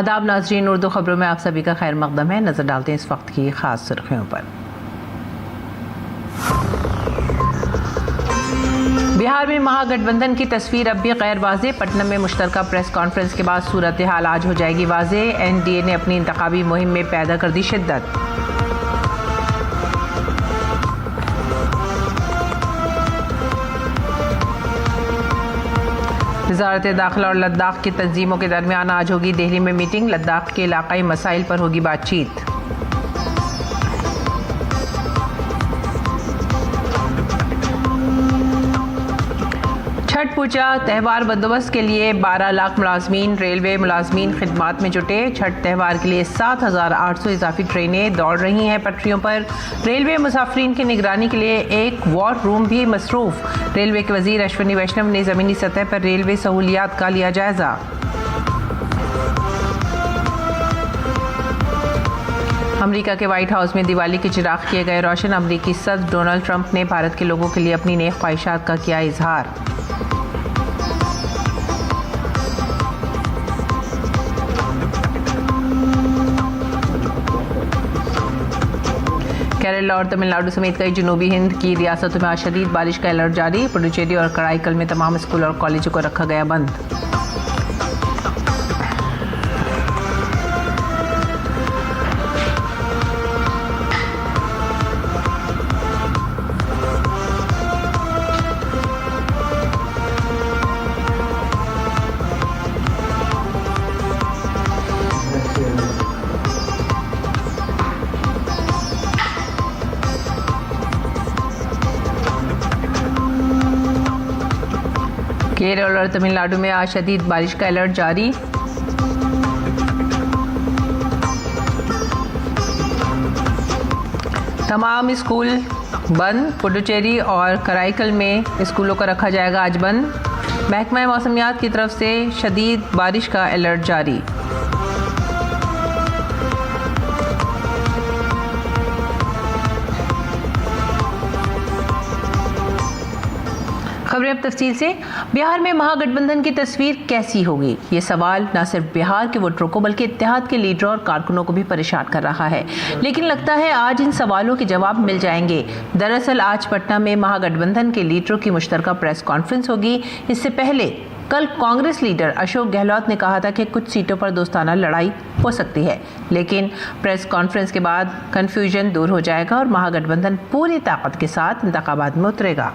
आदाब नाज़रीन, उर्दू खबरों में आप सभी का खैर मकदम है। नजर डालते हैं इस वक्त की खास सुर्खियों पर। बिहार में महागठबंधन की तस्वीर अब भी गैर वाज़ेह। पटना में मुश्तरका प्रेस कॉन्फ्रेंस के बाद सूरत हाल आज हो जाएगी वाज़ेह। एनडीए ने अपनी इंतखाबी मुहिम में पैदा कर दी शिद्दत। वज़ारत दाखिला और लद्दाख की तंजीमों के दरमियान आज होगी दिल्ली में मीटिंग। लद्दाख के इलाकाई मसाइल पर होगी बातचीत। छठ पूजा त्यौहार बंदोबस्त के लिए 12 लाख मुलाजमीन रेलवे मुलाजमीन खिदमात में जुटे। छठ त्यौहार के लिए 7,800 इजाफी ट्रेनें दौड़ रही हैं पटरियों पर। रेलवे मुसाफिरीन की निगरानी के लिए एक वॉर रूम भी मसरूफ। रेलवे के वजीर अश्विनी वैष्णव ने ज़मीनी सतह पर रेलवे सहूलियात का लिया जायजा। अमेरिका के व्हाइट हाउस में दिवाली के चिराग किए गए रोशन। अमेरिकी सदर डोनाल्ड ट्रंप ने भारत के लोगों के लिए अपनी नेक ख्वाहिशात का किया इजहार। केरल और तमिलनाडु समेत कई जनूबी हिंद की रियासतों में आज शदीद बारिश का अलर्ट जारी। पुडुचेरी और कराईकल में तमाम स्कूल और कॉलेजों को रखा गया बंद। केरल और तमिलनाडु में आज शदीद बारिश का अलर्ट जारी। तमाम स्कूल बंद। पुडुचेरी और कराईकल में स्कूलों को रखा जाएगा आज बंद। महकमा मौसमियात की तरफ से शदीद बारिश का अलर्ट जारी। खबरें अब तफसील से। बिहार में महागठबंधन की तस्वीर कैसी होगी, ये सवाल न सिर्फ बिहार के वोटरों को बल्कि इत्तेहाद के लीडरों और कारकुनों को भी परेशान कर रहा है। लेकिन लगता है आज इन सवालों के जवाब मिल जाएंगे। दरअसल आज पटना में महागठबंधन के लीडरों की मुश्तरका प्रेस कॉन्फ्रेंस होगी। इससे पहले कल कांग्रेस लीडर अशोक गहलोत ने कहा था कि कुछ सीटों पर दोस्ताना लड़ाई हो सकती है, लेकिन प्रेस कॉन्फ्रेंस के बाद कन्फ्यूजन दूर हो जाएगा और महागठबंधन पूरी ताकत के साथ इंतखाबात में उतरेगा।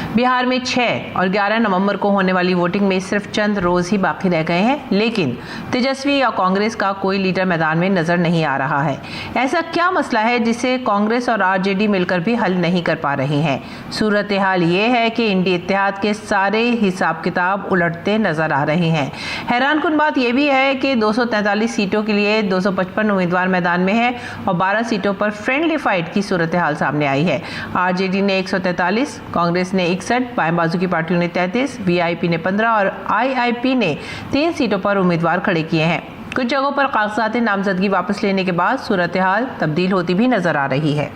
बिहार में 6 और 11 नवंबर को होने वाली वोटिंग में सिर्फ चंद रोज ही बाकी रह गए हैं, लेकिन तेजस्वी या कांग्रेस का कोई लीडर मैदान में नजर नहीं आ रहा है। ऐसा क्या मसला है जिसे कांग्रेस और आरजेडी मिलकर भी हल नहीं कर पा रहे हैं? सूरत हाल ये है कि इंडी इत्तेहाद के सारे हिसाब किताब उलटते नजर आ रहे हैं। हैरानकुन बात यह भी है कि 243 सीटों के लिए 255 उम्मीदवार मैदान में है और 12 सीटों पर फ्रेंडली फाइट की सूरत हाल सामने आई है। आरजेडी ने 143, कांग्रेस ने 61, बाएं बाजू की पार्टियों ने 33, वीआईपी ने 15 और आईआईपी ने 3 सीटों पर उम्मीदवार खड़े किए हैं। कुछ जगहों पर कागजात नामजदगी वापस लेने के बाद सूरत हाल तब्दील होती भी नजर आ रही है।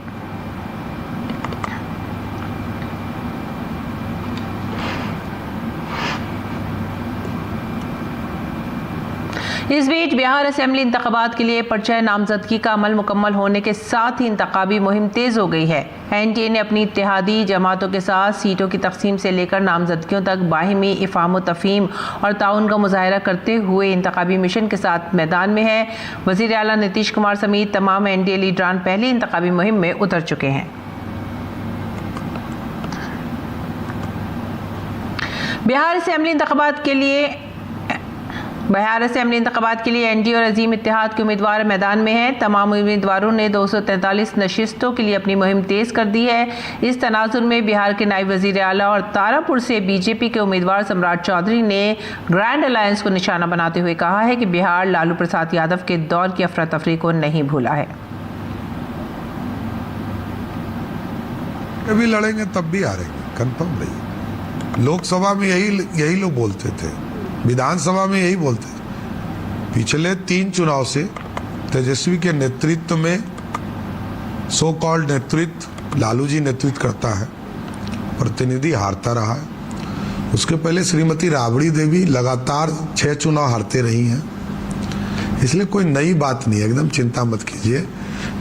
इस बीच बिहार असेंबली इंतखाबात के लिए पर्चा नामजदगी का अमल मुकम्मल होने के साथ ही इंतखाबी मुहिम तेज हो गई है। एनडीए ने अपनी इत्तेहादी जमातों के साथ सीटों की तकसीम से लेकर नामजदगियों तक बाहिमी इफ़ाम तफ़हीम और ताउन का मुजाहरा करते हुए इंतखाबी मिशन के साथ मैदान में है। वज़ीर आला नीतीश कुमार समेत तमाम एनडीए लीडरान पहले इंतखाबी मुहिम में उतर चुके हैं। बिहार असेंबली इंतखाबात के लिए एनडीए और अजीम इत्तेहाद के उम्मीदवार मैदान में हैं। तमाम उम्मीदवारों ने 243 नशिस्तों के लिए अपनी मुहिम तेज कर दी है। इस तनाजुर में बिहार के नायब वजीर आला और तारापुर से बीजेपी के उम्मीदवार सम्राट चौधरी ने ग्रैंड अलायंस को निशाना बनाते हुए कहा है कि बिहार लालू प्रसाद यादव के दौर की अफरा तफरी को नहीं भूला है। कभी लड़ेंगे तब भी हारेंगे, कंफर्म रहिए। लोकसभा में यही लोग बोलते थे, विधानसभा में यही बोलते थे। पिछले 3 चुनाव से तेजस्वी के नेतृत्व में सो कॉल्ड नेतृत्व लालू जी नेतृत्व करता है, प्रतिनिधि हारता रहा है। उसके पहले श्रीमती राबड़ी देवी लगातार 6 चुनाव हारते रही हैं, इसलिए कोई नई बात नहीं है, एकदम चिंता मत कीजिए।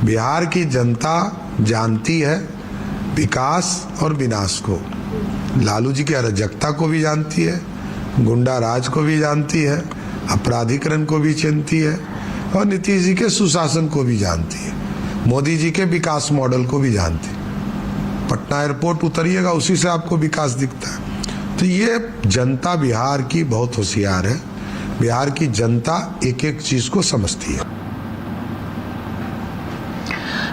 बिहार की जनता जानती है विकास और विनाश को, लालू जी की अराजकता को भी जानती है, गुंडा राज को भी जानती है, अपराधीकरण को भी जानती है और नीतीश जी के सुशासन को भी जानती है, मोदी जी के विकास मॉडल को भी जानती है। पटना एयरपोर्ट उतरिएगा, उसी से आपको विकास दिखता है। तो ये जनता बिहार की बहुत होशियार है, बिहार की जनता एक एक चीज को समझती है।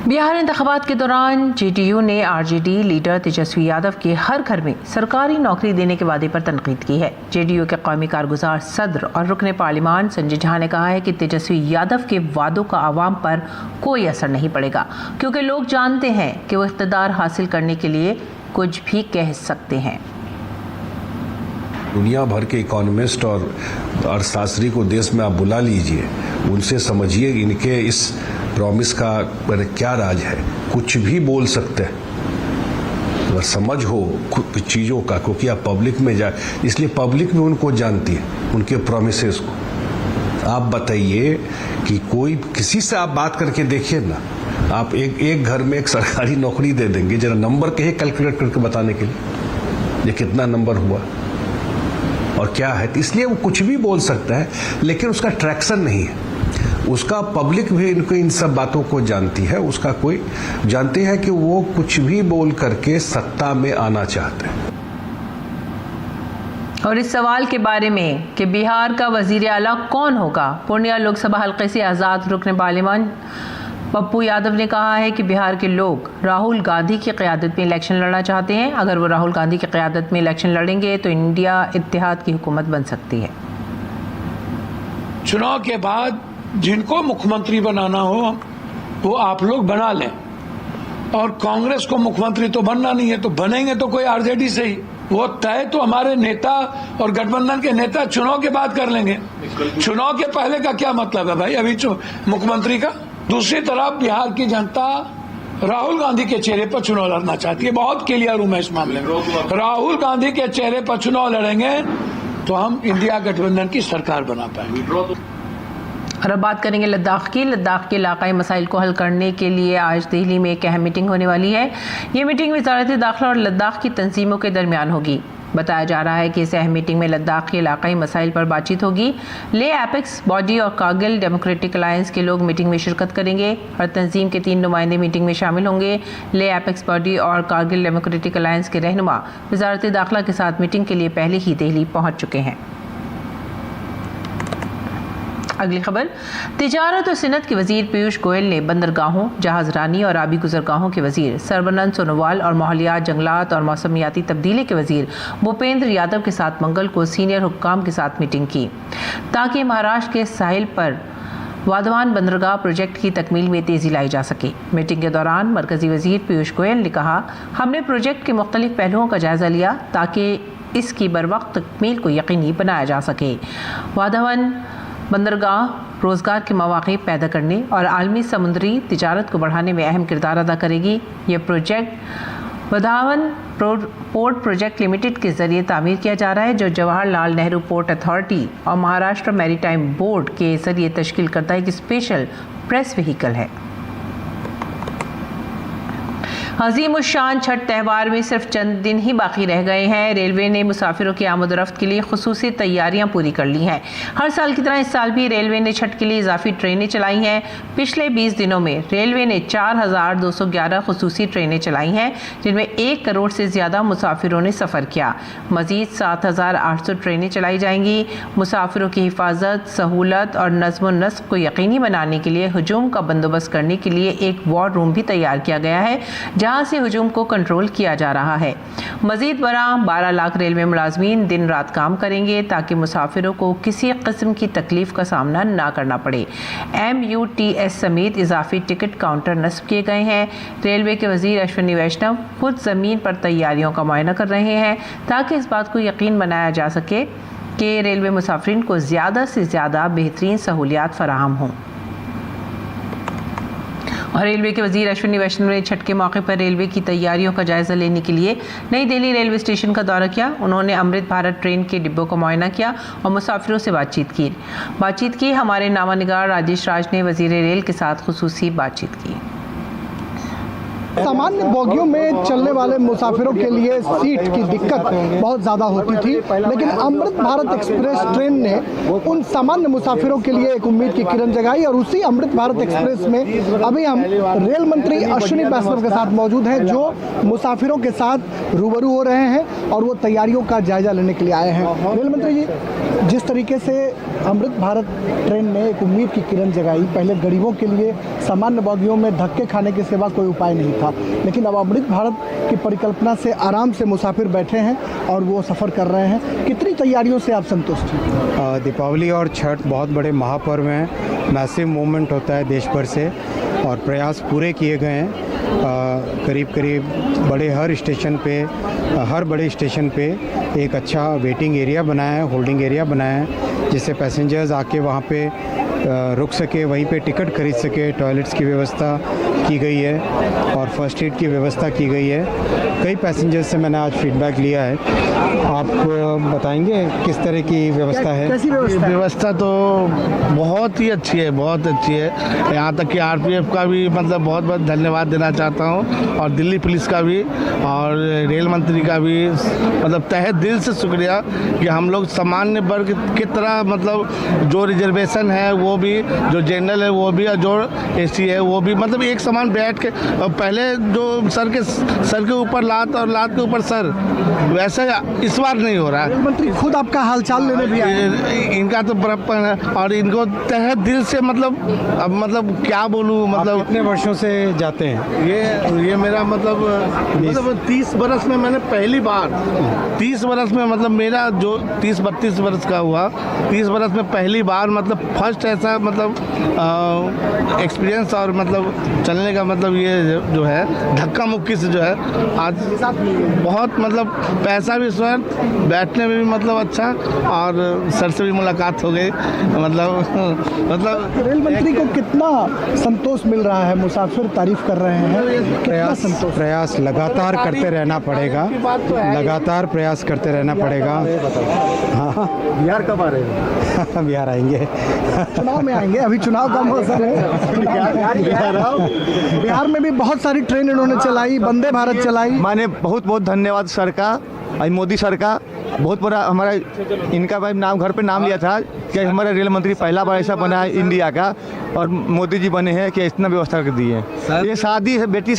बिहार इंतखाबात के दौरान जेडीयू ने आरजेडी लीडर तेजस्वी यादव के हर घर में सरकारी नौकरी देने के वादे पर तनकीद की है। जेडीयू के कौमी कारगुजार सदर और रुकने पार्लिमान संजय झा ने कहा है कि तेजस्वी यादव के वादों का आवाम पर कोई असर नहीं पड़ेगा, क्योंकि लोग जानते हैं कि वो इख्तिदार हासिल करने के लिए कुछ भी कह सकते हैं। दुनिया भर के इकोनॉमिस्ट और अर्थशास्त्री को देश में आप बुला लीजिए, उनसे समझिए इनके इस प्रॉमिस का क्या राज है। कुछ भी बोल सकते हैं अगर समझ हो चीज़ों का, क्योंकि आप पब्लिक में जाए, इसलिए पब्लिक भी उनको जानती है, उनके प्रॉमिसेस को। आप बताइए कि कोई किसी से आप बात करके देखिए ना, आप एक घर में एक सरकारी नौकरी दे देंगे, जरा नंबर कहे कैलकुलेट करके बताने के लिए ये कितना नंबर हुआ और क्या है। इसलिए वो कुछ भी बोल सकता है, लेकिन उसका ट्रैक्शन नहीं है, उसका पब्लिक भी इनको इन सब बातों को जानती है, उसका कोई जानते हैं कि वो कुछ भी बोल करके सत्ता में आना चाहते हैं। और इस सवाल के बारे में कि बिहार का वजीर आला कौन होगा, पूर्णिया लोकसभा हल्के से आज़ाद रुकने पार्लिमान पप्पू यादव ने कहा है कि बिहार के लोग राहुल गांधी की क़यादत में इलेक्शन लड़ना चाहते हैं। अगर वो राहुल गांधी की क़यादत में इलेक्शन लड़ेंगे तो इंडिया इत्तेहाद की हुकूमत बन सकती है। चुनाव के बाद जिनको मुख्यमंत्री बनाना हो वो आप लोग बना लें, और कांग्रेस को मुख्यमंत्री तो बनना नहीं है, तो बनेंगे तो कोई आरजेडी से ही। वो तय तो हमारे नेता और गठबंधन के नेता चुनाव के बाद कर लेंगे। चुनाव के पहले का क्या मतलब है भाई, अभी मुख्यमंत्री का। दूसरी तरफ बिहार की जनता राहुल गांधी के चेहरे पर चुनाव लड़ना चाहती है। बहुत क्लियर हूं मैं इस मामले में, राहुल गांधी के चेहरे पर चुनाव लड़ेंगे तो हम इंडिया गठबंधन की सरकार बना पाएंगे। और अब बात करेंगे लद्दाख की। लद्दाख के इलाकाई मसाइल को हल करने के लिए आज दिल्ली में एक अहम मीटिंग होने वाली है। ये मीटिंग वज़ारत दाखिला और लद्दाख की तंजीमों के दरमियान होगी। बताया जा रहा है कि इस अहम मीटिंग में लद्दाख के इलाकाई मसाइल पर बातचीत होगी। ले एपेक्स बॉडी और कारगिल डेमोक्रेटिक अलायंस के लोग मीटिंग में शिरकत करेंगे और तंजीम के 3 नुमाइंदे मीटिंग में शामिल होंगे। ले एपेक्स बॉडी और कारगिल डेमोक्रेटिक अलायंस के रहनुमा वज़ारत दाखिला के साथ मीटिंग के लिए पहले ही दिल्ली पहुँच चुके हैं। अगली खबर, तिजारत और सनत के वजीर पीयूष गोयल ने बंदरगाहों, जहाजरानी और आबी गुजरगाहों के वजीर सरबानंद सोनोवाल और माहौलियात, जंगलात और मौसमियाती तब्दीली के वजीर भूपेंद्र यादव के साथ मंगल को सीनियर हुक्काम के साथ मीटिंग की, ताकि महाराष्ट्र के साहिल पर वाधवान बंदरगाह प्रोजेक्ट की तकमील में तेज़ी लाई जा सके। मीटिंग के दौरान मरकजी वजीर पीयूष गोयल ने कहा, हमने प्रोजेक्ट के मुख्तलिफ पहलुओं का जायज़ा लिया ताकि इसकी बरवक्त तकमील को यकीनी बनाया जा सके। वाधवान बंदरगाह रोज़गार के मौक़े पैदा करने और आलमी समुद्री तिजारत को बढ़ाने में अहम किरदार अदा करेगी। ये project Wadhawan port project limited के ज़रिए तामीर किया जा रहा है, जो जवाहरलाल नेहरू पोर्ट अथॉरिटी और महाराष्ट्र मैरीटाइम बोर्ड के ज़रिए तश्कील करता है, एक स्पेशल प्रेस व्हीकल है। अजीम उस शान छठ त्यौहार में सिर्फ चंद दिन ही बाकी रह गए हैं। रेलवे ने मुसाफिरों की आमद-ओ-रफ्त के लिए खुसूसी तैयारियां पूरी कर ली हैं। हर साल की तरह इस साल भी रेलवे ने छठ के लिए इजाफी ट्रेनें चलाई हैं। पिछले 20 दिनों में रेलवे ने 4211 खुसूसी ट्रेनें चलाई हैं, जिनमें 1 करोड़ से ज़्यादा मुसाफिरों ने सफ़र किया। मज़ीद 7800 ट्रेनें चलाई जाएंगी। मुसाफिरों की हिफाजत, सहूलत और नज़्म नस्क को यकीनी बनाने के लिए हजूम का बंदोबस्त करने के लिए एक वॉर रूम भी तैयार किया गया है, जहां से हजूम को कंट्रोल किया जा रहा है। मजीद बराह 12 लाख रेलवे मुलाजमीन दिन रात काम करेंगे ताकि मुसाफिरों को किसी किस्म की तकलीफ का सामना ना करना पड़े। MUTS समेत इजाफी टिकट काउंटर नस्ब किए गए हैं। रेलवे के वजीर अश्विनी वैष्णव खुद ज़मीन पर तैयारियों का मुआयना कर रहे हैं ताकि इस बात को यकीन बनाया जा सके कि रेलवे मुसाफिरीन को ज़्यादा से ज़्यादा बेहतरीन सहूलियात फराहम हों। और रेलवे के वजीर अश्विनी वैष्णव ने छठ के मौके पर रेलवे की तैयारियों का जायजा लेने के लिए नई दिल्ली रेलवे स्टेशन का दौरा किया। उन्होंने अमृत भारत ट्रेन के डिब्बों का मुआयना किया और मुसाफिरों से बातचीत की। हमारे नामानिगार राजेश राज ने वजीर रेल के साथ खुसूसी बातचीत की। सामान्य बोगियों में चलने वाले मुसाफिरों के लिए सीट की दिक्कत बहुत ज़्यादा होती थी, लेकिन अमृत भारत एक्सप्रेस ट्रेन ने उन सामान्य मुसाफिरों के लिए एक उम्मीद की किरण जगाई। और उसी अमृत भारत एक्सप्रेस में अभी हम रेल मंत्री अश्विनी वैष्णव के साथ मौजूद हैं, जो मुसाफिरों के साथ रूबरू हो रहे हैं और वो तैयारियों का जायजा लेने के लिए आए हैं। रेल मंत्री जी, जिस तरीके से अमृत भारत ट्रेन ने एक उम्मीद की किरण जगाई, पहले गरीबों के लिए सामान्य बोगियों में धक्के खाने के सिवा कोई उपाय नहीं था, लेकिन अब अमृत भारत की परिकल्पना से आराम से मुसाफिर बैठे हैं और वो सफ़र कर रहे हैं। कितनी तैयारियों से आप संतुष्ट हैं? दीपावली और छठ बहुत बड़े महापर्व हैं, मैसिव मूवमेंट होता है देश भर से और प्रयास पूरे किए गए हैं। करीब बड़े हर बड़े स्टेशन पे एक अच्छा वेटिंग एरिया बनाया है, होल्डिंग एरिया बनाया है, जिससे पैसेंजर्स आके वहाँ पे रुक सके, वहीं पे टिकट खरीद सके। टॉयलेट्स की व्यवस्था की गई है और फर्स्ट एड की व्यवस्था की गई है। कई पैसेंजर्स से मैंने आज फीडबैक लिया है। आप बताएंगे किस तरह की व्यवस्था है? कैसी व्यवस्था तो बहुत ही अच्छी है, बहुत अच्छी है। यहाँ तक कि आरपीएफ का भी मतलब बहुत बहुत धन्यवाद देना चाहता हूँ और दिल्ली पुलिस का भी और रेल मंत्री का भी मतलब तहे दिल से शुक्रिया कि हम लोग सामान्य वर्ग की तरह मतलब जो रिजर्वेशन है वो भी, जो जनरल है वो भी और जो एसी है वो भी, मतलब एक समान बैठ के। और पहले जो सर के ऊपर लात और लात के ऊपर सर, वैसा इस बार नहीं हो रहा है। मंत्री खुद आपका हालचाल लेने भी आए हैं। इनका तो बड़प्पन है और इनको तहे दिल से मतलब अब मतलब क्या बोलूँ, मतलब कितने वर्षों से जाते हैं? ये मेरा मतलब 30 बरस में मैंने पहली बार 30 बरस में मतलब मेरा जो 30-32 बरस का हुआ, 30 बरस में पहली बार मतलब फर्स्ट ऐसा मतलब एक्सपीरियंस और मतलब चलने का मतलब ये जो है धक्का मुक्की से जो है आज बहुत मतलब पैसा भी स्वयं, बैठने में भी मतलब अच्छा और सर से भी मुलाकात हो गई। मतलब रेल मंत्री को कितना संतोष मिल रहा है? मुसाफिर तारीफ कर रहे हैं। प्रयास लगातार करते रहना पड़ेगा, लगातार प्रयास करते रहना पड़ेगा। हाँ, बिहार कब आ रहे हैं? बिहार आएंगे, चुनाव में आएंगे, अभी चुनाव का मौसम है। बिहार में भी बहुत सारी ट्रेन इन्होंने चलाई, वंदे भारत चलाई। माने बहुत बहुत धन्यवाद सर का, मोदी सर का। बहुत बड़ा हमारा इनका भाई नाम घर पे नाम लिया था कि हमारा रेल मंत्री पहला बार ऐसा बना है इंडिया का और मोदी जी बने हैं कि इतना व्यवस्था कर दी है। ये शादी है, बेटी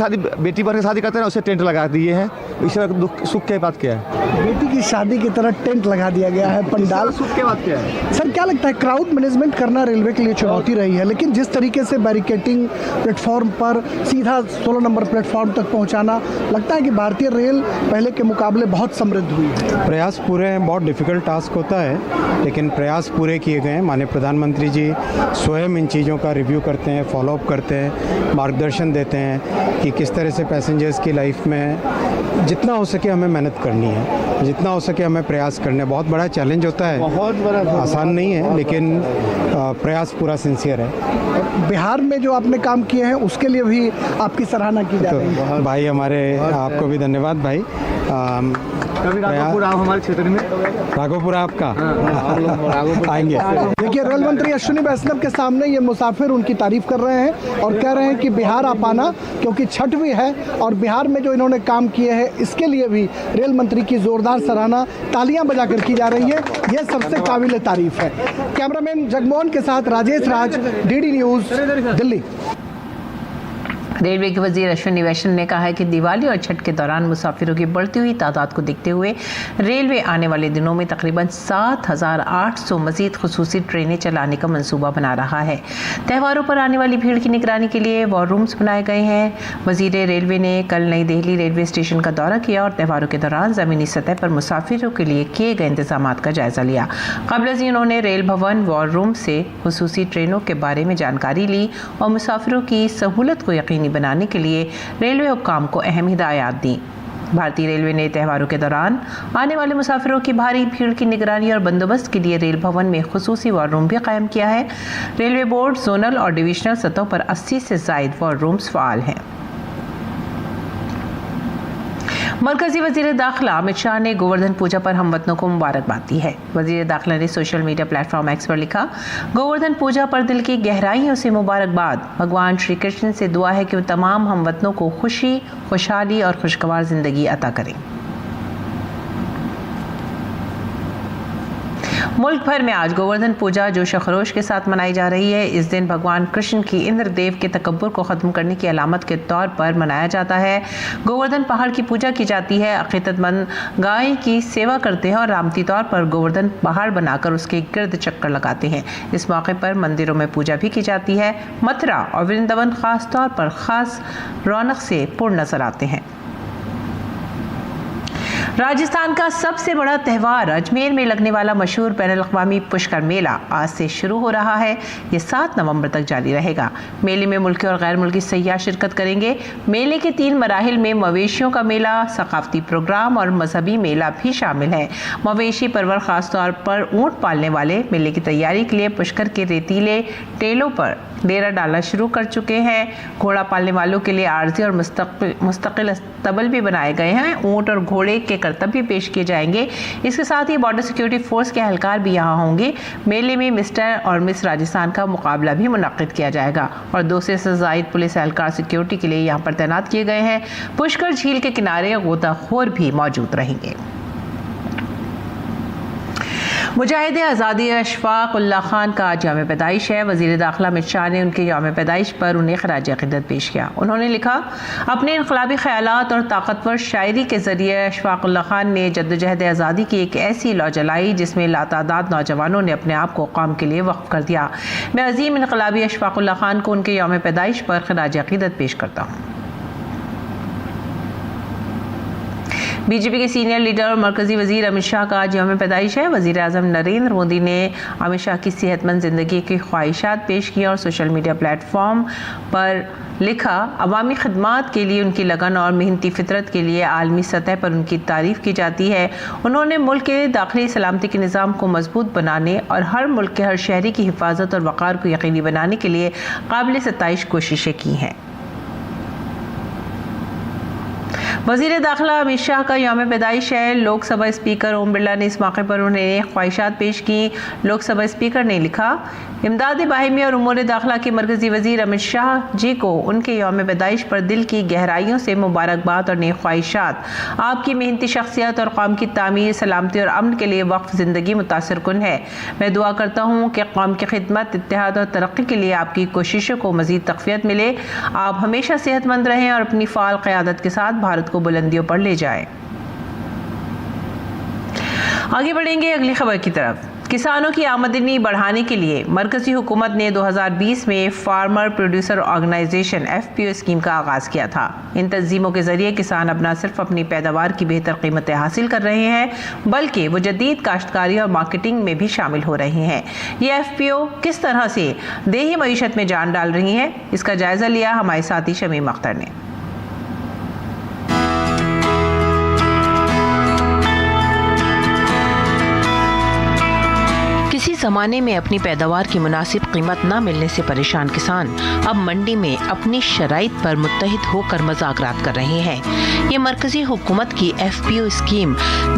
बहन की शादी करते हैं उसे टेंट लगा दिए हैं। इससे दुख सुख की बात क्या है? बेटी की शादी की तरह टेंट लगा दिया गया है, पंडाल। सुख की बात क्या है? सर, क्या लगता है क्राउड मैनेजमेंट करना रेलवे के लिए चुनौती रही है, लेकिन जिस तरीके से बैरिकेटिंग प्लेटफॉर्म पर सीधा 16 नंबर प्लेटफॉर्म तक पहुंचाना, लगता है कि भारतीय रेल पहले के मुकाबले बहुत समृद्ध हुई है। प्रयास पूरे हैं, बहुत डिफ़िकल्ट टास्क होता है, लेकिन प्रयास पूरे किए गए हैं। माननीय प्रधानमंत्री जी स्वयं इन चीज़ों का रिव्यू करते हैं, फॉलोअप करते हैं, मार्गदर्शन देते हैं कि किस तरह से पैसेंजर्स की लाइफ में जितना हो सके हमें मेहनत करनी है, जितना हो सके हमें प्रयास करने। बहुत बड़ा चैलेंज होता है, बहुत बड़ा, आसान नहीं है, लेकिन प्रयास पूरा सिंसियर है। बिहार में जो आपने काम किए हैं उसके लिए भी आपकी सराहना की जा रही है। तो भाई हमारे, आपको भी धन्यवाद भाई। कभी राघोपुर आओ हमारे क्षेत्र में। राघोपुर आपका आएंगे। देखिए, रेल मंत्री अश्विनी वैष्णव के सामने ये मुसाफिर उनकी तारीफ कर रहे हैं और कह रहे हैं कि बिहार आप आना, क्योंकि छठ भी है और बिहार में जो इन्होंने काम किए हैं इसके लिए भी रेल मंत्री की जोरदार सराहना तालियां बजाकर की जा रही है। ये सबसे काबिल तारीफ है। कैमरामैन जगमोहन के साथ Rajesh Raj, DD news, Delhi. Railway के वजीर अश्विनी वैष्णव ने कहा है कि दिवाली और छठ के दौरान मुसाफिरों की बढ़ती हुई तादाद को देखते हुए रेलवे आने वाले दिनों में तकरीबन 7,800 मजीद खुसूसी ट्रेनें चलाने का मंसूबा बना रहा है। त्योहारों पर आने वाली भीड़ की निगरानी के लिए वॉर रूम्स बनाए गए हैं। वजीर रेलवे ने कल नई दिल्ली रेलवे स्टेशन का दौरा किया और त्योहारों के दौरान ज़मीनी सतह पर मुसाफिरों के लिए किए गए इंतजाम का जायजा लिया। कबल अज़ीं उन्होंने रेल भवन वॉर रूम से खुसूसी ट्रेनों के बारे में जानकारी ली और मुसाफिरों की सहूलत को यकीनी बनाने के लिए रेलवे हुक्काम को अहम हिदायत दी। भारतीय रेलवे ने त्योहारों के दौरान आने वाले मुसाफिरों की भारी भीड़ की निगरानी और बंदोबस्त के लिए रेल भवन में खुसूसी वॉर रूम भी कायम किया है। रेलवे बोर्ड, जोनल और डिविजनल सतहों पर 80 से ज़ायद वॉर रूम्स फ़ाल हैं। मरकजी वजीर दाखिला अमित शाह ने गोवर्धन पूजा पर हमवतनों को मुबारकबाद दी है। वजीर दाखिला ने सोशल मीडिया प्लेटफॉर्म एक्स पर लिखा, गोवर्धन पूजा पर दिल की गहराइयों से मुबारकबाद। भगवान श्री कृष्ण से दुआ है कि वो तमाम हमवतनों को खुशी, खुशहाली और खुशगवार जिंदगी अता करें। मुल्क भर में आज गोवर्धन पूजा जोश खरोश के साथ मनाई जा रही है। इस दिन भगवान कृष्ण की इंद्रदेव के तकब्बुर को ख़त्म करने की अलामत के तौर पर मनाया जाता है। गोवर्धन पहाड़ की पूजा की जाती है। अक़ीदतमंद गाय की सेवा करते हैं और रामती तौर पर गोवर्धन पहाड़ बनाकर उसके गिर्द चक्कर लगाते हैं। इस मौके पर मंदिरों में पूजा भी की जाती है। मथुरा और वृंदावन खास तौर पर खास रौनक से पूर्ण नजर आते हैं। राजस्थान का सबसे बड़ा त्यौहार अजमेर में लगने वाला मशहूर बैनुल-अक़वामी पुष्कर मेला आज से शुरू हो रहा है। ये 7 नवंबर तक जारी रहेगा। मेले में मुल्की और गैर मुल्की सय्याह शिरकत करेंगे। मेले के 3 मराहिल में मवेशियों का मेला, सकाफती प्रोग्राम और मजहबी मेला भी शामिल है। मवेशी परवर खास तौर पर ऊँट पालने वाले मेले की तैयारी के लिए पुष्कर के रेतीले टेलों पर डेरा डालना शुरू कर चुके हैं। घोड़ा पालने वालों के लिए आर्जी और मुस्तकिल अस्तबल भी बनाए गए हैं। ऊँट और घोड़े के करतब भी पेश किए जाएंगे। इसके साथ ही बॉर्डर सिक्योरिटी फोर्स के एहलकार भी यहाँ होंगे। मेले में मिस्टर और मिस राजस्थान का मुकाबला भी मुनक्किद किया जाएगा और 200 से ज़ायद पुलिस एहलकार सिक्योरिटी के लिए यहाँ पर तैनात किए गए हैं। पुष्कर झील के किनारे गोताखोर भी मौजूद रहेंगे। मुजाहिद आज़ादी अशफाक उल्लाह खान का आज यौम पैदाइश है। वज़ीर दाखिला अमित शाह ने उनके यौम पैदाइश पर उन्हें खराज अक़ीदत पेश किया। उन्होंने लिखा, अपने इनक़लाबी ख़यालात और ताकतवर शायरी के ज़रिए अशफाक उल्लाह खान ने जद्दोजहद आज़ादी की एक ऐसी लौ जलाई जिसमें लातादाद नौजवानों ने अपने आप को कौम के लिए वक्फ़ कर दिया। मैं अज़ीम इनक़लाबी अशफाक उल्लाह खान को उनके यौम पैदाइश पर खराज अक़ीदत पेश करता हूँ। बीजेपी के सीनियर लीडर और मरकजी वजीर अमित शाह का आज यौम पैदाइश है। वजीर आज़म नरेंद्र मोदी ने अमित शाह की सेहतमंद ज़िंदगी की ख्वाहिशात पेश की और सोशल मीडिया प्लेटफॉर्म पर लिखा, अवामी खदमात के लिए उनकी लगन और मेहनती फितरत के लिए आलमी सतह पर उनकी तारीफ़ की जाती है। उन्होंने मुल्क के दाखिली सलामती के निज़ाम को मजबूत बनाने और हर मुल्क के हर शहरी की हिफाजत और वक़ार को यकीनी बनाने के लिए काबिल सताइश कोशिशें की हैं। वज़ीर दाखिला अमित शाह का यौम पैदाइश है। लोकसभा स्पीकर ओम बिरला ने इस मौके पर उन्हें ख्वाहिशात पेश की। लोकसभा स्पीकर ने लिखा, इमदाद बाहिमी और उमूर दाखिला के मरकजी वज़ीर अमित शाह जी को उनके यौम पैदाइश पर दिल की गहराइयों से मुबारकबाद और नेक ख्वाहिशात। आपकी मेहनती शख्सियत और कौम की तामीर, सलामती और अमन के लिए वक्फ ज़िंदगी मुतासिर कुन है। मैं दुआ करता हूँ कि कौम की खिदमत, इत्तेहाद और तरक्की के लिए आपकी कोशिशों को मज़ीद तक़वियत मिले। आप हमेशा सेहतमंद रहें और अपनी फ़ाल क़यादत के साथ भारत को बुलंदियों पर ले जाएं। आगे बढ़ेंगे अगली खबर की तरफ। किसानों की आमदनी बढ़ाने के लिए मरकजी हुकूमत ने 2020 में farmer producer organisation FPO scheme का आगाज़ किया था। इन तंजीमों के ज़रिए किसान अब न सिर्फ अपनी पैदावार की बेहतर कीमतें हासिल कर रहे हैं, बल्कि वो जदीद काश्तकारी और मार्केटिंग में भी शामिल हो रहे हैं। ये FPO किस तरह से देही मईशत में जान डाल रही हैं, इसका जायज़ा लिया हमारे साथी शमीम अख्तर ने। किसी ज़माने में अपनी पैदावार की मुनासिब कीमत न मिलने से परेशान किसान अब मंडी में अपनी शराइत पर मुत्तहिद होकर मज़ाकरात कर रहे हैं। ये मरकजी हुकूमत की FPO स्कीम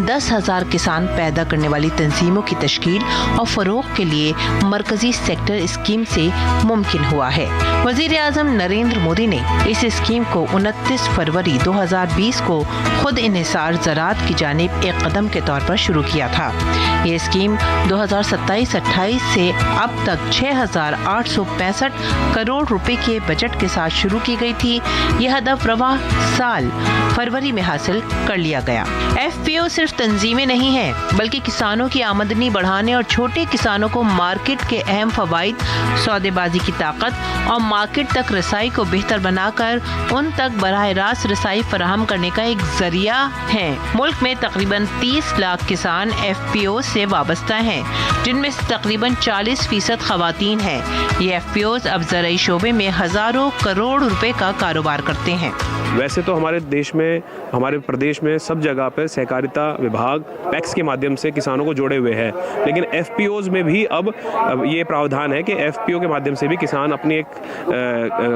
10,000 किसान पैदा करने वाली तंजीमों की तश्कील और फ़रोग़ के लिए मरकजी सेक्टर स्कीम से मुमकिन हुआ है। वज़ीर आज़म नरेंद्र मोदी ने इस स्कीम को 29 फरवरी 2020 को खुद इन्हिसार ज़राअत की जानिब एक कदम के तौर पर शुरू किया था। ये स्कीम 2027-28 से अब तक 6,865 करोड़ रुपए के बजट के साथ शुरू की गई थी। यह हदफ रवा साल फरवरी में हासिल कर लिया गया। FPO सिर्फ तंजीमें नहीं है, बल्कि किसानों की आमदनी बढ़ाने और छोटे किसानों को मार्केट के अहम फवाइद, सौदेबाजी की ताकत और मार्केट तक रसाई को बेहतर बनाकर उन तक बराह रास्त रसाई फराहम करने का एक जरिया है। मुल्क में तकरीबन 30 लाख किसान FPO से वाबस्ता हैं, जिनमें से तकरीबन 40% खवातीन हैं। ये FPOs अब ज़राई शोबे में हज़ारों करोड़ रुपए का कारोबार करते हैं। वैसे तो हमारे देश में, हमारे प्रदेश में सब जगह पर सहकारिता विभाग पैक्स के माध्यम से किसानों को जोड़े हुए हैं, लेकिन एफपीओज में भी अब ये प्रावधान है कि एफपीओ के माध्यम से भी किसान अपनी एक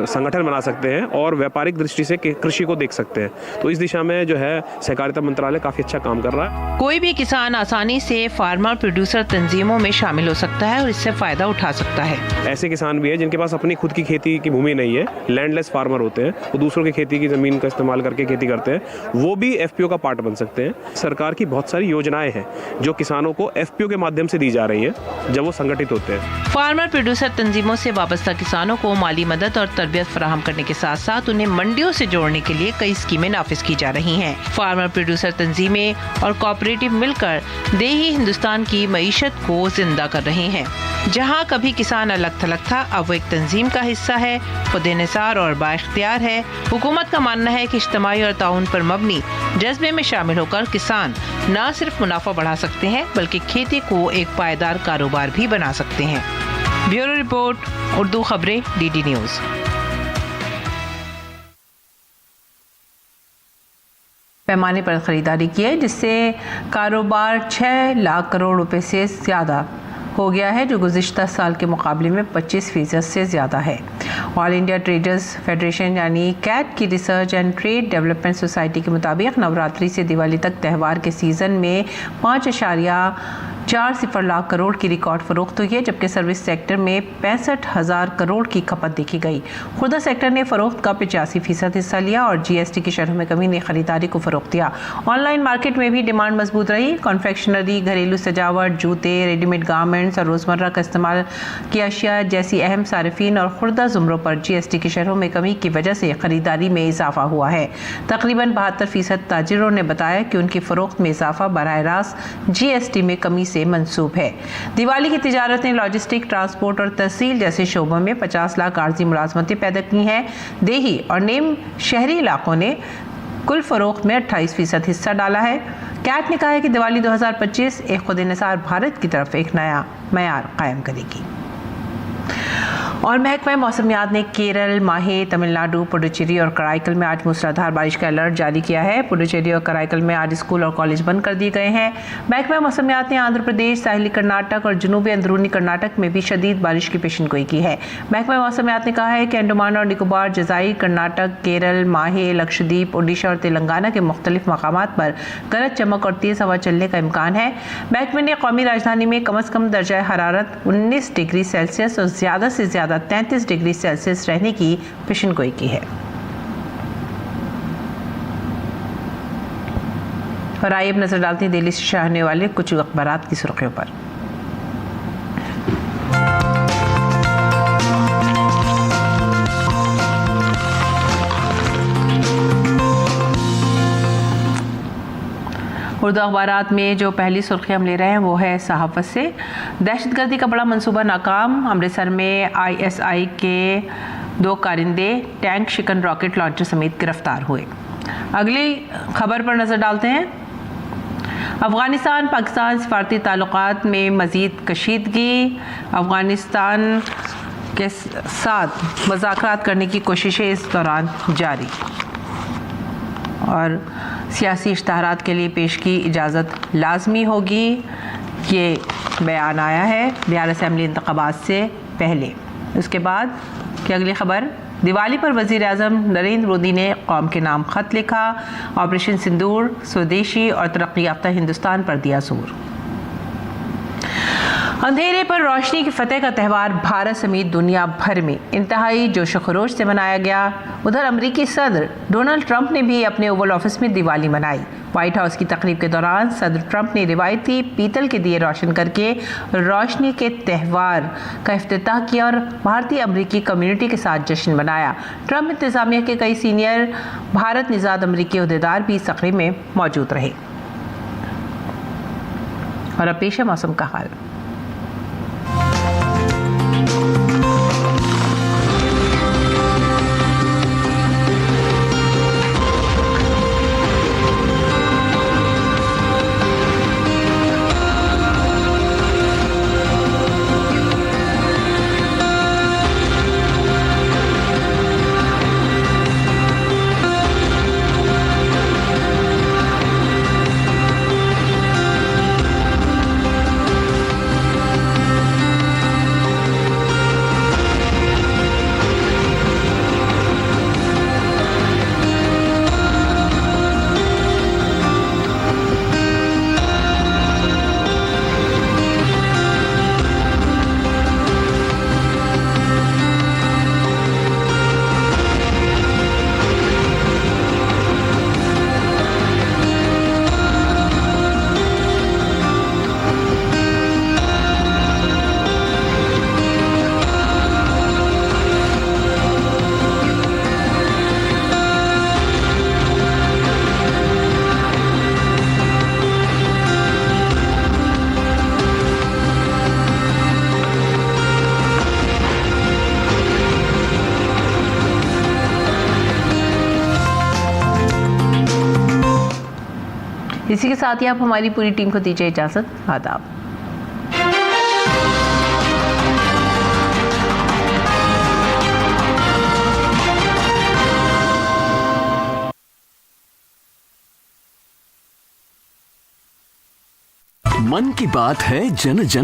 संगठन बना सकते हैं और व्यापारिक दृष्टि से कृषि को देख सकते हैं। तो इस दिशा में जो है सहकारिता मंत्रालय काफी अच्छा काम कर रहा है। कोई भी किसान आसानी से फार्मर प्रोड्यूसर तंजीमों में शामिल हो सकता है और इससे फायदा उठा सकता है। ऐसे किसान भी हैं जिनके पास अपनी खुद की खेती की भूमि नहीं है, लैंडलेस फार्मर होते हैं, वो दूसरों की खेती की जमीन का इस्तेमाल करके खेती करते हैं, वो भी एफपीओ का पार्ट बन सकते हैं। सरकार की बहुत सारी योजनाएं हैं जो किसानों को एफपीओ के माध्यम से दी जा रही हैं जब वो संगठित होते हैं। फार्मर प्रोड्यूसर तंजीमों से वाबस्ता किसानों को माली मदद और तरबियत फराहम करने के साथ साथ उन्हें मंडियों से जोड़ने के लिए कई स्कीमें नाफिज की जा रही हैं। फार्मर प्रोड्यूसर तंजीमें और कोऑपरेटिव मिलकर देही हिंदुस्तान की मईशत को जिंदा कर रहे हैं। जहां कभी किसान अलग थलग था, अब वो एक तंजीम का हिस्सा है, खुद निसार और बाइख्तियार है। हुकूमत का मानना है कि इज्तिमाई और ताउन पर मबनी जज्बे में शामिल होकर किसान न सिर्फ मुनाफा बढ़ा सकते हैं बल्कि खेती को एक पायदार कारोबार भी बना सकते हैं। ब्यूरो रिपोर्ट, उर्दू खबरें, डीडी न्यूज़। पैमाने पर खरीदारी की है जिससे कारोबार 6 लाख करोड़ रुपए से ज़्यादा हो गया है, जो गुज़िश्ता साल के मुकाबले में 25% से ज़्यादा है। ऑल इंडिया ट्रेडर्स फेडरेशन यानी कैट की research and trade development society के मुताबिक नवरात्रि से दिवाली तक त्यौहार के सीज़न में 5.40 लाख करोड़ की रिकॉर्ड फरोख्त हुई है, जबकि सर्विस सेक्टर में 65,000 करोड़ की खपत देखी गई। खुर्दा सेक्टर ने फरोख्त का 85% हिस्सा लिया और जीएसटी की शरह में कमी ने खरीदारी को फरोख्त दिया। ऑनलाइन मार्केट में भी डिमांड मजबूत रही। कॉन्फेक्शनरी, घरेलू सजावट, जूते, रेडीमेड गारमेंट्स और रोज़मर्रा का इस्तेमाल की अशिया जैसी अहम सारिफीन और खुर्दा ज़ुमरों पर जीएसटी की शरहों में कमी की वजह से खरीदारी में इजाफा हुआ है। तकरीबन 72% ताजिरों ने बताया कि उनकी फरोख्त में इजाफा बराह रास्त जीएसटी में कमी से मंसूब है। दिवाली की तिजारत ने लॉजिस्टिक, ट्रांसपोर्ट और तहसील जैसे शोबों में 50 लाख आर्जी मुलाजमतें पैदा की हैं। देही और नेम शहरी इलाकों ने कुल फरोख्त में 28% हिस्सा डाला है। कैट ने कहा है कि दिवाली 2025 एक खुद निसार भारत की तरफ एक नया मयार कायम करेगी। और महकमा मौसमियात ने केरल, माहे, तमिलनाडु, पुडुचेरी और कराईकल में आज मूसलाधार बारिश का अलर्ट जारी किया है। पुडुचेरी और कराईकल में आज स्कूल और कॉलेज बंद कर दिए गए हैं। महकमा मौसमियात ने आंध्र प्रदेश, साहिली कर्नाटक और जनूबी अंदरूनी कर्नाटक में भी शदीद बारिश की पेशनगोई की है। महकमा मौसमियात ने कहा है कि अंडमान और निकोबार, जजाइर, कर्नाटक, केरल, माहे, लक्षद्वीप, ओडिशा और तेलंगाना के मुख्तलिफ मकामात पर गरज चमक और तेज़ हवा चलने का इम्कान है। महकमे ने कौमी राजधानी में कम अज़ कम दर्जा हरारत 19 डिग्री सेल्सियस और ज़्यादा से ज़्यादा 33 डिग्री सेल्सियस रहने की पेशनगोई की है। और आइए अब नजर डालते हैं दिल्ली से शाया होने वाले कुछ अखबारात की सुर्खियों पर। उर्दू अखबारात में जो पहली सुर्खी हम ले रहे हैं वो है सहाफ़त से। दहशतगर्दी का बड़ा मंसूबा नाकाम, अमृतसर में आईएसआई के 2 कारिंदे टैंक शिकन रॉकेट लॉन्चर समेत गिरफ्तार हुए। अगली खबर पर नज़र डालते हैं। अफ़गानिस्तान पाकिस्तान सिफारती ताल्लुकात में मज़ीद कशीदगी, अफ़गानिस्तान के साथ मुज़ाकरात करने की कोशिशें इस दौरान जारी। और सियासी इश्तहारात के लिए पेश की इजाज़त लाजमी होगी, ये बयान आया है बिहार असेंबली इंतखाबात से पहले। उसके बाद की अगली खबर, दिवाली पर वज़ीर आज़म नरेंद्र मोदी ने कौम के नाम ख़त लिखा, ऑपरेशन सिंदूर, स्वदेशी और तरक्की याफ्ता हिंदुस्तान पर दिया जोर। अंधेरे पर रोशनी की फतेह का त्यौहार भारत समेत दुनिया भर में इंतहाई जोश खरोश से मनाया गया। उधर अमेरिकी सदर डोनाल्ड ट्रंप ने भी अपने ओवल ऑफिस में दिवाली मनाई। व्हाइट हाउस की तकरीब के दौरान सदर ट्रंप ने रिवायती पीतल के दिए रोशन करके रोशनी के त्यौहार का इफ्तिताह किया और भारतीय अमेरिकी कम्युनिटी के साथ जश्न मनाया। ट्रंप इंतजामिया के कई सीनियर भारत निजाद अमेरिकी अहदेदार भी इस तकरीब में मौजूद रहे। और अब पेश है मौसम का हाल। इसी के साथ ही आप हमारी पूरी टीम को दीजिए इजाजत। आदाब। मन की बात है जन जन